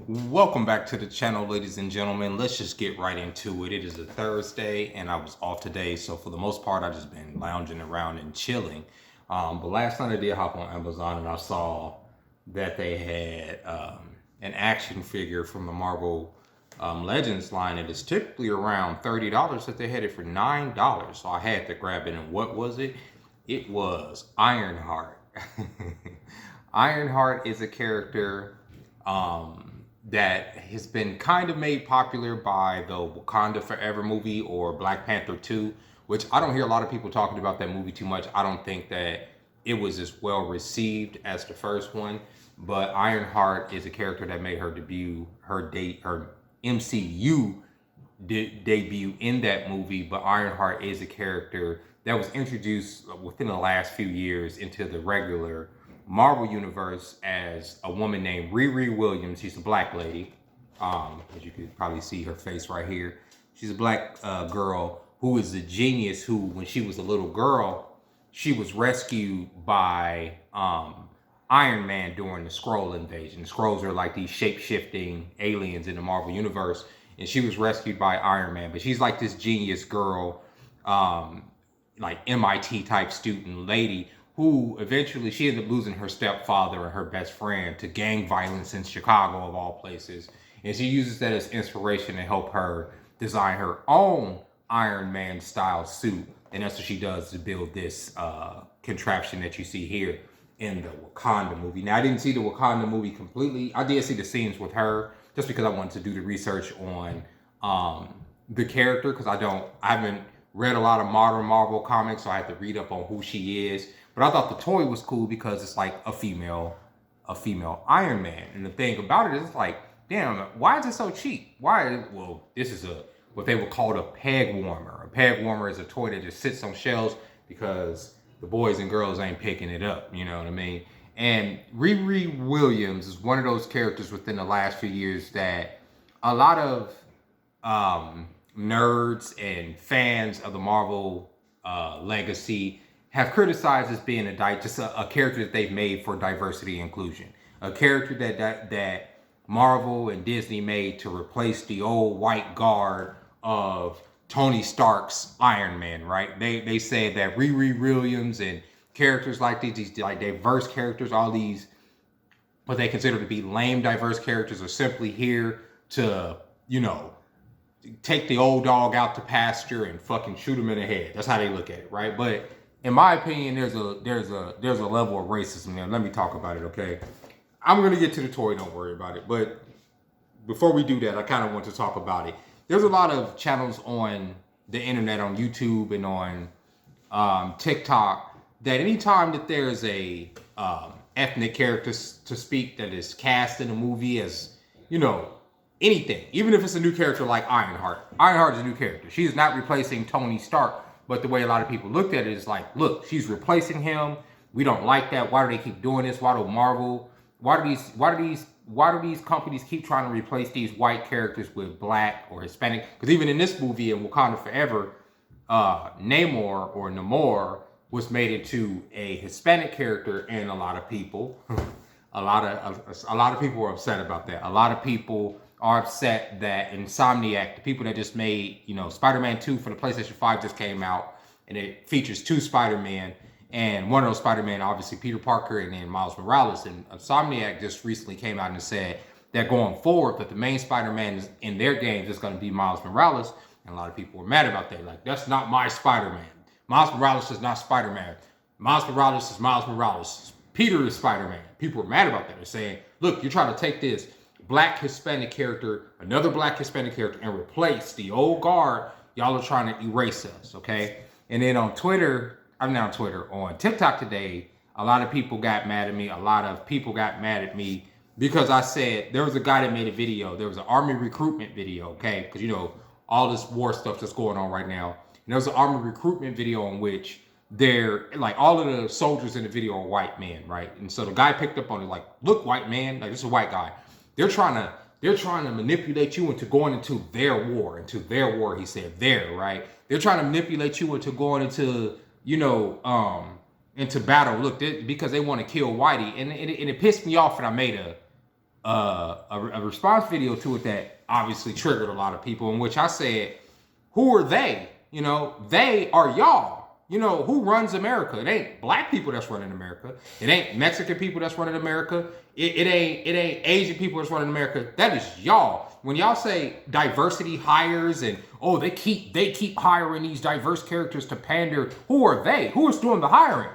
Welcome back to the channel, ladies and gentlemen. Let's just get right into it. It is a Thursday and I was off today, so for the most part I just been lounging around and chilling. But last night I did hop on Amazon and I saw that they had an action figure from the Marvel Legends line. It is typically around $30, that they had it for $9, so I had to grab it. And what was it? It was Ironheart. Ironheart is a character that has been kind of made popular by the Wakanda Forever movie or Black Panther 2, which I don't hear a lot of people talking about that movie too much. I don't think that it was as well received as the first one, but Ironheart is a character that made her debut, her MCU debut in that movie. But Ironheart is a character that was introduced within the last few years into the regular Marvel universe as a woman named Riri Williams. She's a black lady. As you can probably see her face right here. She's a black girl who is a genius who, when she was a little girl, she was rescued by Iron Man during the Skrull invasion. The Skrulls are like these shape-shifting aliens in the Marvel universe, and she was rescued by Iron Man. But she's like this genius girl, like MIT type student lady, who eventually she ended up losing her stepfather and her best friend to gang violence in Chicago, of all places. And she uses that as inspiration to help her design her own Iron Man style suit. And that's what she does to build this contraption that you see here in the Wakanda movie. Now, I didn't see the Wakanda movie completely. I did see the scenes with her just because I wanted to do the research on the character, because I haven't read a lot of modern Marvel comics, so I had to read up on who she is. But I thought the toy was cool because it's like a female Iron Man. And the thing about it is, it's like, damn, why is it so cheap? Well, this is what they would call a peg warmer. A peg warmer is a toy that just sits on shelves because the boys and girls ain't picking it up, you know what I mean? And Riri Williams is one of those characters within the last few years that a lot of nerds and fans of the Marvel legacy have criticized as being just a character that they've made for diversity and inclusion. A character that Marvel and Disney made to replace the old white guard of Tony Stark's Iron Man, right? They say that Riri Williams and characters like these like diverse characters, all these what they consider to be lame diverse characters, are simply here to, take the old dog out to pasture and fucking shoot him in the head. That's how they look at it, right? But in my opinion, there's a level of racism there. Let me talk about it, okay? I'm gonna get to the toy, don't worry about it. But before we do that, I kind of want to talk about it. There's a lot of channels on the internet, on YouTube and on TikTok, that anytime that there's a ethnic character to speak that is cast in a movie as, anything, even if it's a new character like Ironheart. Ironheart is a new character. She is not replacing Tony Stark, but the way a lot of people looked at it is like, look, she's replacing him. We don't like that. Why do they keep doing this? Why do these companies keep trying to replace these white characters with black or Hispanic? Because even in this movie, in Wakanda Forever, Namor was made into a Hispanic character, and a lot of people, a lot of people are upset about that. A lot of people are upset that Insomniac, the people that just made, Spider-Man 2 for the PlayStation 5 just came out, and it features two Spider-Man, and one of those Spider-Man, obviously Peter Parker and then Miles Morales. And Insomniac just recently came out and said that going forward, that the main Spider-Man in their games is going to be Miles Morales. And a lot of people were mad about that. Like, that's not my Spider-Man. Miles Morales is not Spider-Man. Miles Morales is Miles Morales. Peter is Spider-Man. People were mad about that. They're saying, look, you're trying to take this black Hispanic character, another black Hispanic character, and replace the old guard. Y'all are trying to erase us, okay? And then on TikTok today, a lot of people got mad at me. A lot of people got mad at me because I said, there was a guy that made a video. There was an army recruitment video, okay? Because, all this war stuff that's going on right now. And there was an army recruitment video in which they're like, all of the soldiers in the video are white men, right? And so the guy picked up on it, like, look, white man, like, this is a white guy. They're trying to manipulate you into going into their war, he said, right? They're trying to manipulate you into going into, into battle. Look, because they want to kill Whitey. And it pissed me off, and I made a response video to it that obviously triggered a lot of people, in which I said, who are they? You know, they are y'all. You know, who runs America? It ain't black people that's running America. It ain't Mexican people that's running America. It ain't Asian people that's running America. That is y'all. When y'all say diversity hires and oh they keep hiring these diverse characters to pander, who are they? Who is doing the hiring?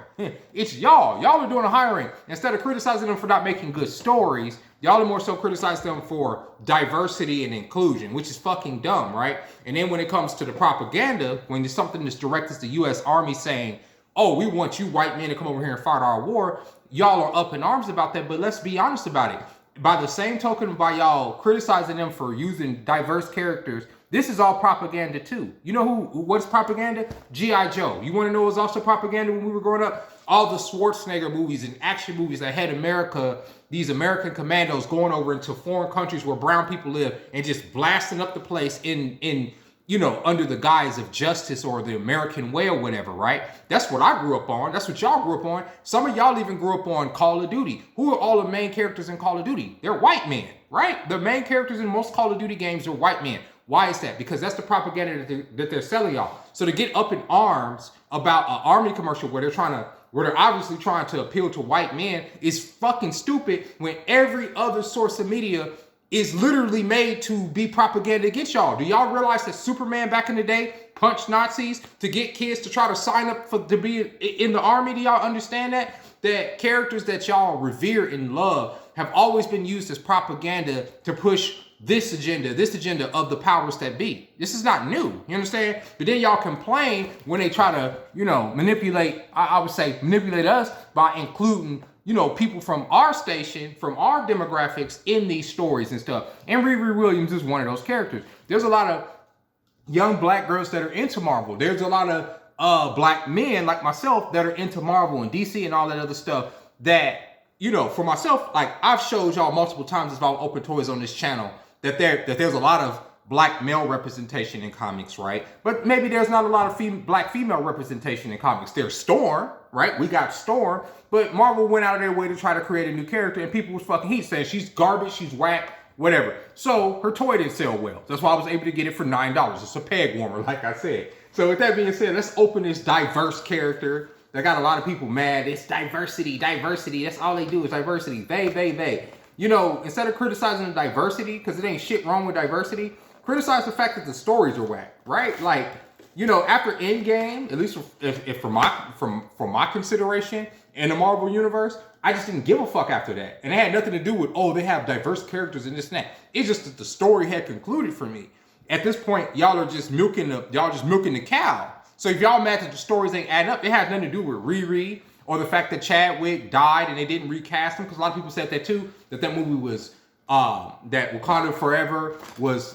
It's y'all. Y'all are doing the hiring. Instead of criticizing them for not making good stories, y'all are more so criticizing them for diversity and inclusion, which is fucking dumb, right? And then when it comes to the propaganda, when there's something that's directed to the U.S. Army saying, oh, we want you white men to come over here and fight our war, y'all are up in arms about that. But let's be honest about it. By the same token, by y'all criticizing them for using diverse characters, this is all propaganda too. You know what's propaganda? G.I. Joe. You want to know what was also propaganda when we were growing up? All the Schwarzenegger movies and action movies that had America, these American commandos going over into foreign countries where brown people live and just blasting up the place in you know, under the guise of justice or the American way or whatever, right? That's what I grew up on. That's what y'all grew up on. Some of y'all even grew up on Call of Duty. Who are all the main characters in Call of Duty? They're white men, right? The main characters in most Call of Duty games are white men. Why is that? Because that's the propaganda that they're selling y'all. So to get up in arms about an army commercial where they're obviously trying to appeal to white men is fucking stupid when every other source of media is literally made to be propaganda against y'all. Do y'all realize that Superman back in the day punched Nazis to get kids to try to sign up to be in the army? Do y'all understand that? That characters that y'all revere and love have always been used as propaganda to push this agenda of the powers that be. This is not new, you understand? But then y'all complain when they try to, you know, manipulate, I would say manipulate us by including, you know, people from our station, from our demographics in these stories and stuff. And Riri Williams is one of those characters. There's a lot of young black girls that are into Marvel. There's a lot of black men like myself that are into Marvel and DC and all that other stuff that, you know, for myself, like I've showed y'all multiple times as I've opened toys on this channel that there's a lot of black male representation in comics, right? But maybe there's not a lot of black female representation in comics. There's Storm, right? We got Storm, but Marvel went out of their way to try to create a new character, and people was fucking heat saying she's garbage, she's whack, whatever. So her toy didn't sell well. That's why I was able to get it for $9. It's a peg warmer, like I said. So with that being said, let's open this diverse character that got a lot of people mad. It's diversity. That's all they do is diversity. They. You know, instead of criticizing the diversity, because it ain't shit wrong with diversity, criticize the fact that the stories are whack, right? Like, you know, after Endgame, at least if from my consideration in the Marvel universe, I just didn't give a fuck after that. And it had nothing to do with, oh, they have diverse characters and this and that. It's just that the story had concluded for me. At this point, y'all are just milking the cow. So if y'all mad that the stories ain't adding up, it has nothing to do with Riri or the fact that Chadwick died and they didn't recast him, because a lot of people said that too, that movie was, that Wakanda Forever was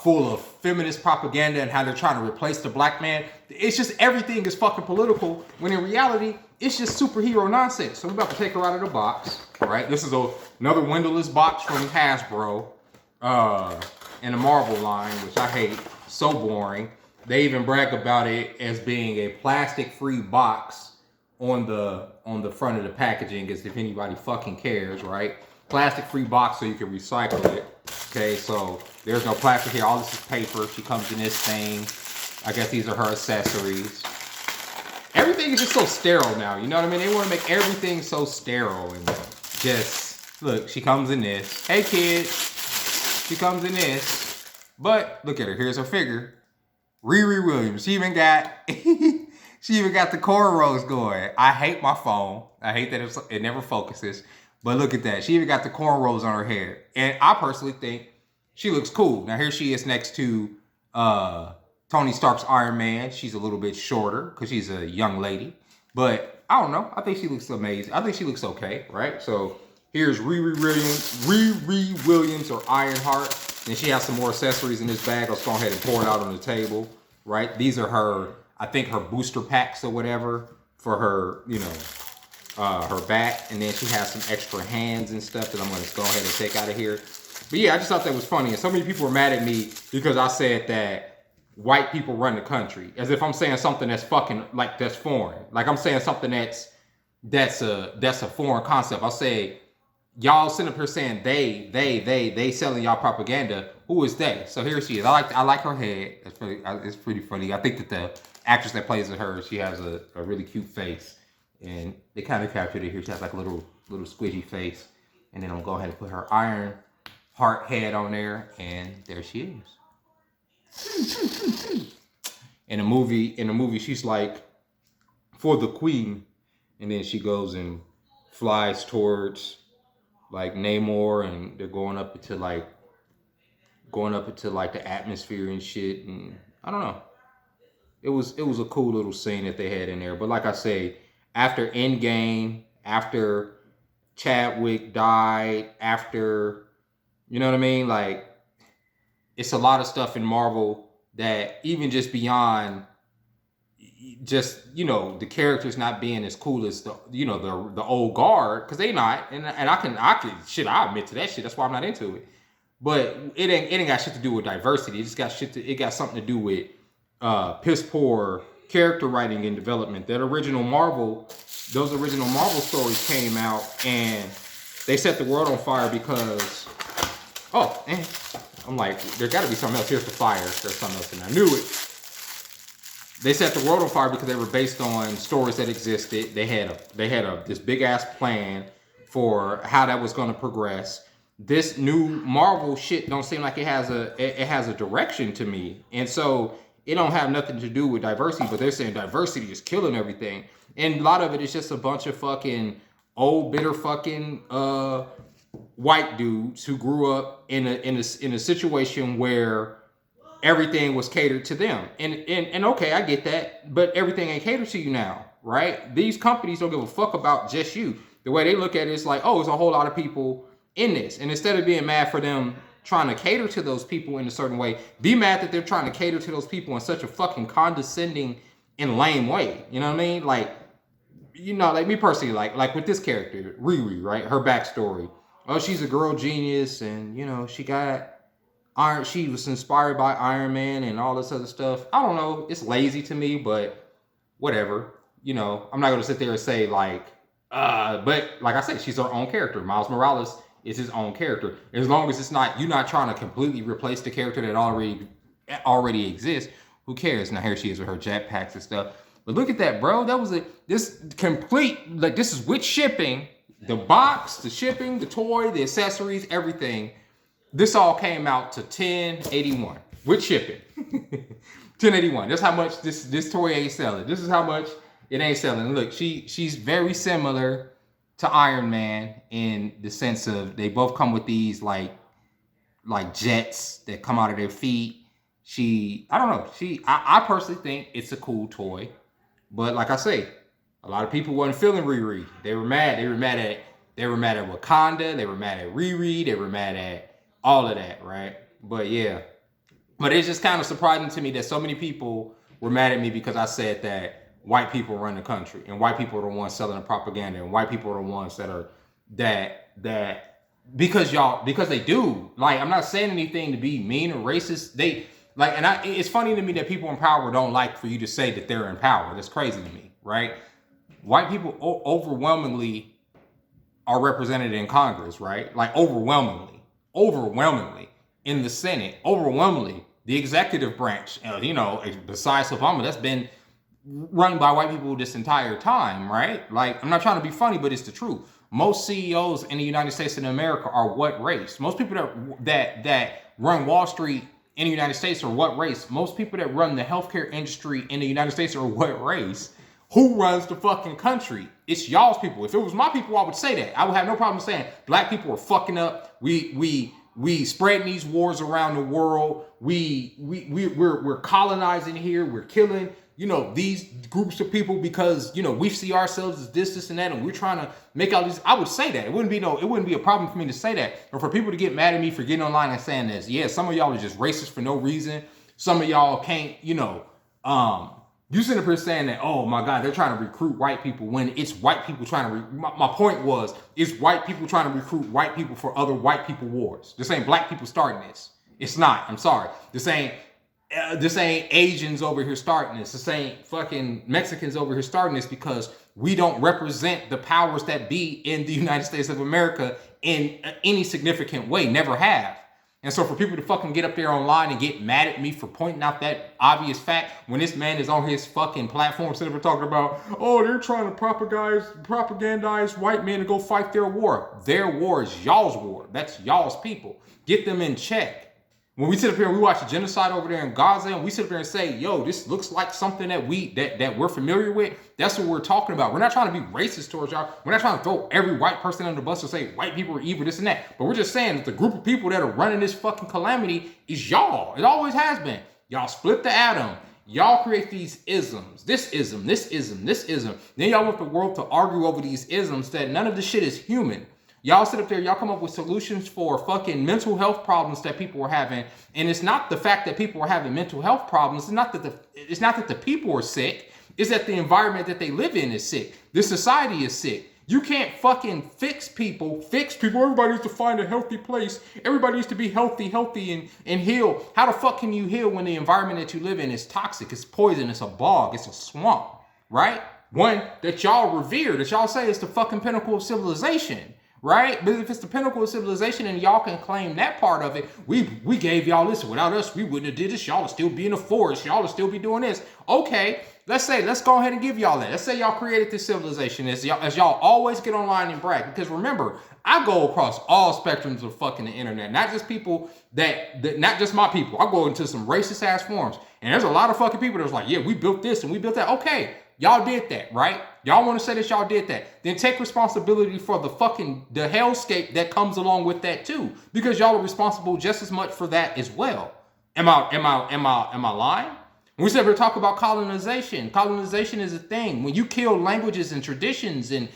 full of feminist propaganda and how they're trying to replace the black man. It's just everything is fucking political, when in reality, it's just superhero nonsense. So we're about to take her out of the box, right? This is another windowless box from Hasbro in the Marvel line, which I hate. So boring. They even brag about it as being a plastic-free box on the front of the packaging, as if anybody fucking cares, right? Plastic-free box so you can recycle it. Okay, so there's no plastic here. All this is paper. She comes in this thing. I guess these are her accessories. Everything is just so sterile now. You know what I mean? They want to make everything so sterile and just look. She comes in this. Hey, kids. She comes in this. But look at her. Here's her figure. Riri Williams. She even got the cornrows going. I hate my phone. I hate that it never focuses. But look at that. She even got the cornrows on her hair. And I personally think she looks cool. Now here she is next to Tony Stark's Iron Man. She's a little bit shorter because she's a young lady. But I don't know. I think she looks amazing. I think she looks okay, right? So here's Riri Williams or Ironheart. Then she has some more accessories in this bag. Let's go ahead and pour it out on the table, right? These are her, I think her booster packs or whatever for her, you know, her back. And then she has some extra hands and stuff that I'm going to go ahead and take out of here. But yeah, I just thought that was funny. And so many people were mad at me because I said that white people run the country. As if I'm saying something that's fucking, like, that's foreign. Like I'm saying something that's a foreign concept. I'll say y'all sitting up here saying they selling y'all propaganda. Who is they? So here she is. I like her head. It's pretty funny. I think that the actress that plays her, she has a really cute face, and they kind of captured it here. She has like a little squidgy face, and then I'm gonna go ahead and put her Ironheart head on there, and there she is. In the movie, she's like, for the queen, and then she goes and flies towards like Namor, and they're going up into like the atmosphere and shit, and I don't know. It was a cool little scene that they had in there. But like I say, after Endgame, after Chadwick died, after, you know what I mean? Like, it's a lot of stuff in Marvel that even just beyond just, you know, the characters not being as cool as the, you know, the old guard, because they not, and I can shit, I admit to that shit. That's why I'm not into it. But it ain't got shit to do with diversity. It got something to do with piss poor character writing and development. Those original Marvel stories came out and they set the world on fire because, oh, and I'm like, there got to be something else. Here's the fire. There's something else, and I knew it. They set the world on fire because they were based on stories that existed. They had this big ass plan for how that was going to progress. This new Marvel shit don't seem like it has a direction to me, and so it don't have nothing to do with diversity. But they're saying diversity is killing everything, and a lot of it is just a bunch of fucking old bitter fucking white dudes who grew up in a situation where everything was catered to them. And okay, I get that, but everything ain't catered to you now, right? These companies don't give a fuck about just you. The way they look at it is like, oh, there's a whole lot of people in this. And instead of being mad for them trying to cater to those people in a certain way, be mad that they're trying to cater to those people in such a fucking condescending and lame way. You know what I mean? Like, you know, like me personally, like with this character, Riri, right? Her backstory. Oh, she's a girl genius, and you know, she was inspired by Iron Man and all this other stuff. I don't know. It's lazy to me, but whatever. You know, I'm not going to sit there and say like, but like I said, she's her own character. Miles Morales is his own character. As long as you're not trying to completely replace the character that already exists, who cares? Now here she is with her jetpacks and stuff. But look at that, bro. That was this is with shipping, the box, the shipping, the toy, the accessories, everything. This all came out to $10.81 with shipping. $10.81. That's how much this toy ain't selling. This is how much it ain't selling. Look, she's very similar to Iron Man in the sense of they both come with these like jets that come out of their feet. I don't know. I personally think it's a cool toy, but like I say, a lot of people wasn't feeling Riri. They were mad. They were mad at Wakanda. They were mad at Riri. They were mad at all of that, right? But yeah. But it's just kind of surprising to me that so many people were mad at me because I said that white people run the country and white people are the ones selling the propaganda and white people are the ones that are because they do. Like, I'm not saying anything to be mean or racist. It's funny to me that people in power don't like for you to say that they're in power. That's crazy to me, right? White people overwhelmingly are represented in Congress, right? Like overwhelmingly in the Senate, overwhelmingly the executive branch, you know, besides Obama, that's been run by white people this entire time, right? Like, I'm not trying to be funny, but it's the truth. Most CEOs in the United States of America are what race? Most people that run Wall Street in the United States are what race? Most people that run the healthcare industry in the United States are what race? Who runs the fucking country? It's y'all's people. If it was my people, I would say that. I would have no problem saying black people are fucking up. We spreading these wars around the world. We're colonizing here. We're killing, you know, these groups of people because, you know, we see ourselves as this and that, and we're trying to make all these. I would say that. It wouldn't be a problem for me to say that, or for people to get mad at me for getting online and saying this. Yeah, some of y'all are just racist for no reason. Some of y'all can't, you know, you sitting up here saying that, oh my God, they're trying to recruit white people when it's white people trying to, my point was, it's white people trying to recruit white people for other white people wars. This ain't black people starting this. It's not, I'm sorry. This ain't this ain't Asians over here starting this. This ain't fucking Mexicans over here starting this, because we don't represent the powers that be in the United States of America in any significant way. Never have. And so for people to fucking get up there online and get mad at me for pointing out that obvious fact, when this man is on his fucking platform sitting there talking about, oh, they're trying to propagandize white men to go fight their war. Their war is y'all's war. That's y'all's people. Get them in check. When we sit up here and we watch a genocide over there in Gaza, and we sit up here and say, yo, this looks like something that we're familiar with, that's what we're talking about. We're not trying to be racist towards y'all. We're not trying to throw every white person under the bus or say white people are evil, this and that. But we're just saying that the group of people that are running this fucking calamity is y'all. It always has been. Y'all split the atom. Y'all create these isms. This ism, this ism, this ism. Then y'all want the world to argue over these isms that none of this shit is human. Y'all sit up there, y'all come up with solutions for fucking mental health problems that people are having. And it's not the fact that people are having mental health problems. It's not that the people are sick. It's that the environment that they live in is sick. This society is sick. You can't fucking fix people. Everybody needs to find a healthy place. Everybody needs to be healthy and heal. How the fuck can you heal when the environment that you live in is toxic? It's poison. It's a bog. It's a swamp, right? One that y'all revere, that y'all say is the fucking pinnacle of civilization. Right? But if it's the pinnacle of civilization and y'all can claim that part of it, we gave y'all this. Without us, we wouldn't have did this. Y'all would still be in the forest. Y'all would still be doing this. Okay, let's go ahead and give y'all that. Let's say y'all created this civilization as y'all always get online and brag. Because remember, I go across all spectrums of fucking the internet. Not just people not just my people. I go into some racist ass forums. And there's a lot of fucking people that's like, yeah, we built this and we built that. Okay. Y'all did that, right? Y'all want to say that y'all did that. Then take responsibility for the hellscape that comes along with that too. Because y'all are responsible just as much for that as well. Am I lying? When we said we're talking about colonization. Colonization is a thing. When you kill languages and traditions and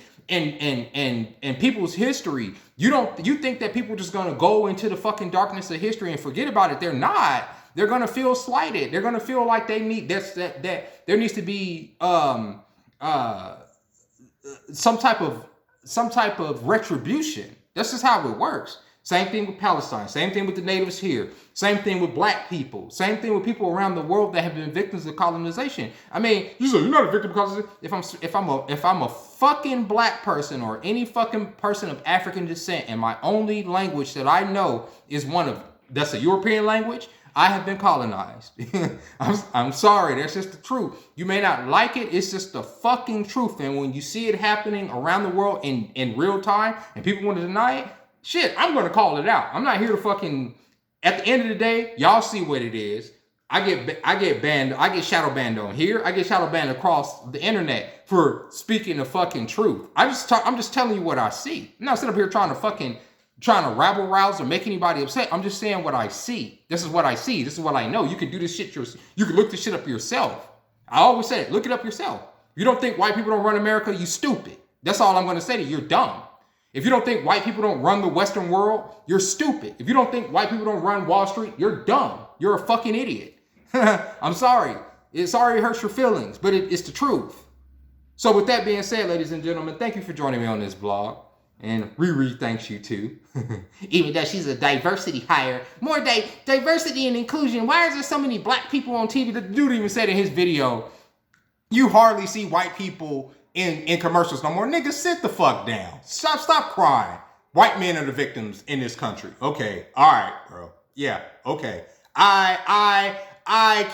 people's history, you think that people are just gonna go into the fucking darkness of history and forget about it. They're not. They're gonna feel slighted. They're gonna feel like they need that there needs to be some type of retribution. That's just how it works. Same thing with Palestine. Same thing with the natives here. Same thing with black people. Same thing with people around the world that have been victims of colonization. I mean, you're not a victim of colonization. If I'm a fucking black person or any fucking person of African descent, and my only language that I know is that's a European language, I have been colonized. I'm sorry, that's just the truth. You may not like it, it's just the fucking truth. And when you see it happening around the world in real time and people want to deny it, shit, I'm going to call it out. I'm not here to fucking, at the end of the day, y'all see what it is. I get banned, I get shadow banned on here. I get shadow banned across the internet for speaking the fucking truth. I'm just telling you what I see. I'm not sitting up here trying to rabble rouse or make anybody upset. I'm just saying what I see. This is what I see. This is what I know. You can do this shit yourself. You can look this shit up yourself. I always say it. Look it up yourself. If you don't think white people don't run America, you stupid. That's all I'm going to say to you. You're dumb. If you don't think white people don't run the Western world, you're stupid. If you don't think white people don't run Wall Street, you're dumb. You're a fucking idiot. I'm sorry. Sorry it hurts your feelings, but it's the truth. So with that being said, ladies and gentlemen, thank you for joining me on this vlog. And Riri thanks you too. Even though she's a diversity hire. More diversity and inclusion. Why is there so many black people on TV? The dude even said in his video, you hardly see white people in commercials no more. Niggas, sit the fuck down. Stop crying. White men are the victims in this country. Okay. All right, bro. Yeah. Okay. I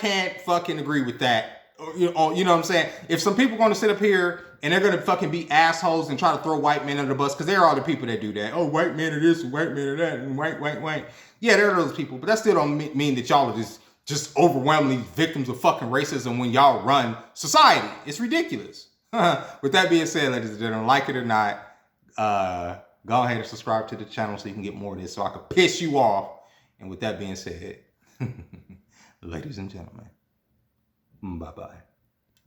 can't fucking agree with that. You know what I'm saying? If some people going to sit up here and they're going to fucking be assholes and try to throw white men under the bus, because there are the people that do that. Oh, white men are this and white men are that and white. Yeah, there are those people. But that still don't mean that y'all are just overwhelmingly victims of fucking racism when y'all run society. It's ridiculous. With that being said, ladies and gentlemen, like it or not, go ahead and subscribe to the channel so you can get more of this so I can piss you off. And with that being said, ladies and gentlemen, bye-bye.